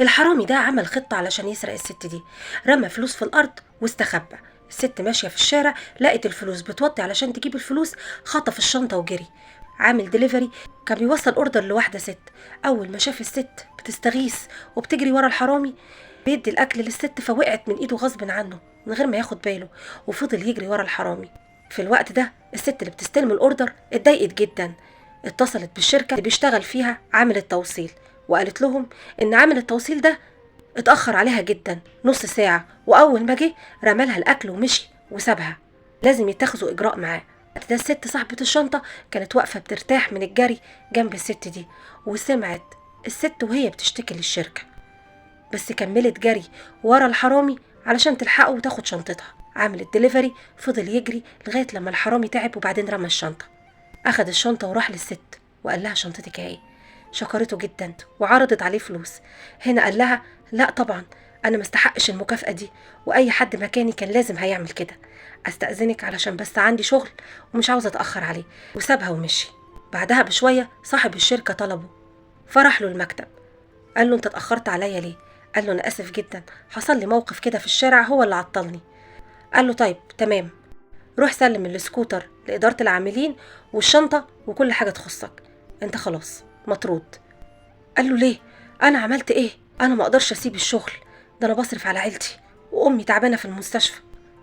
الحرامي ده عمل خطة علشان يسرق الست دي. رمى فلوس في الأرض واستخبى. الست ماشية في الشارع لقت الفلوس بتوطي علشان تجيب الفلوس، خطف الشنطة وجري. عامل دليفري كان بيوصل اوردر لواحدة ست. أول ما شاف الست بتستغيث وبتجري ورا الحرامي بيدي الأكل للست، فوقعت من إيده غصب عنه من غير ما ياخد باله، وفضل يجري ورا الحرامي. في الوقت ده الست اللي بتستلم الأوردر اتضايقت جدا. اتصلت بالشركة اللي بيشتغل فيها عامل التوصيل، وقالت لهم إن عامل التوصيل ده اتأخر عليها جدا نص ساعة، وأول ما جه رمالها الأكل ومشي وسابها. لازم يتخذوا إجراء معاه. ده الست صاحبة الشنطة كانت واقفة بترتاح من الجري جنب الست دي، وسمعت الست وهي بتشتكي للشركة، بس كملت جري ورا الحرامي علشان تلحقه وتاخد شنطتها. عامل الدليفري فضل يجري لغاية لما الحرامي تعب وبعدين رمى الشنطة. أخد الشنطة وراح للست وقال لها شنطتك اهي. شكرته جدا وعرضت عليه فلوس. هنا قال لها لا طبعا، انا مستحقش المكافأة دي، واي حد مكاني كان لازم هيعمل كده. استأذنك علشان بس عندي شغل ومش عاوزة اتأخر عليه، وسابها ومشي. بعدها بشوية صاحب الشركة طلبه، فرح له المكتب. قال له انت اتأخرت عليا ليه؟ قال له انا اسف جدا، حصل لي موقف كده في الشارع هو اللي عطلني. قال له طيب تمام، روح سلم السكوتر لإدارة العاملين والشنطة وكل حاجة تخصك، انت خلاص مطرود. قال له ليه؟ انا عملت ايه؟ انا ما اقدرش اسيب الشغل، ده انا بصرف على عيلتي وامي تعبانة في المستشفى.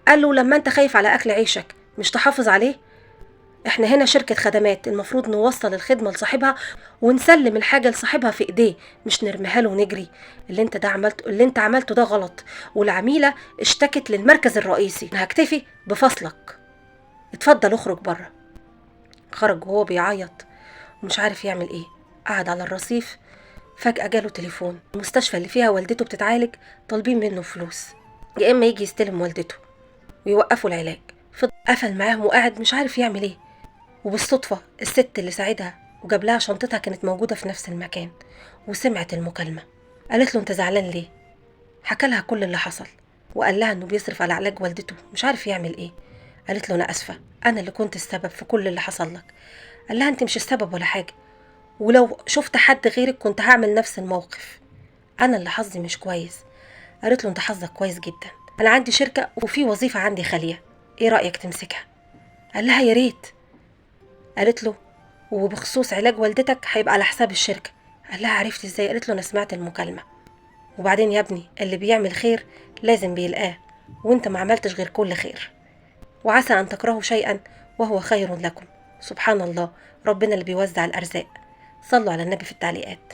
قال له لما انت خايف على اكل عيشك مش تحافظ عليه؟ احنا هنا شركة خدمات، المفروض نوصل الخدمة لصاحبها ونسلم الحاجة لصاحبها في ايديه، مش نرميها له ونجري. اللي انت عملته ده غلط، والعميلة اشتكت للمركز الرئيسي. انا هكتفي بفصلك، اتفضل اخرج بره. خرج وهو بيعيط ومش عارف يعمل ايه. قعد على الرصيف، فجأة جاله تليفون المستشفى اللي فيها والدته بتتعالج، طالبين منه فلوس يا اما يجي يستلم والدته ويوقفوا العلاج. فضل قفل معاهم وقاعد مش عارف يعمل ايه. وبالصدفة الست اللي ساعدها وجاب لها شنطتها كانت موجودة في نفس المكان، وسمعت المكالمة. قالت له انت زعلان ليه؟ حكى لها كل اللي حصل، وقال لها انه بيصرف على علاج والدته مش عارف يعمل ايه. قالت له انا اسفة، انا اللي كنت السبب في كل اللي حصل لك. قال لها انت مش السبب ولا حاجة، ولو شفت حد غيرك كنت هعمل نفس الموقف، انا اللي حظي مش كويس. قالت له انت حظك كويس جدا، انا عندي شركة وفي وظيفة عندي خالية، ايه رأيك تمسكها؟ قال لها يا ريت. قالت له وبخصوص علاج والدتك هيبقى على حساب الشركة. قال لها عرفت ازاي؟ قالت له انا سمعت المكالمة. وبعدين يا ابني اللي بيعمل خير لازم بيلقاه، وانت ما عملتش غير كل خير، وعسى ان تكرهوا شيئا وهو خير لكم. سبحان الله، ربنا اللي بيوزع الارزاق. صلوا على النبي في التعليقات.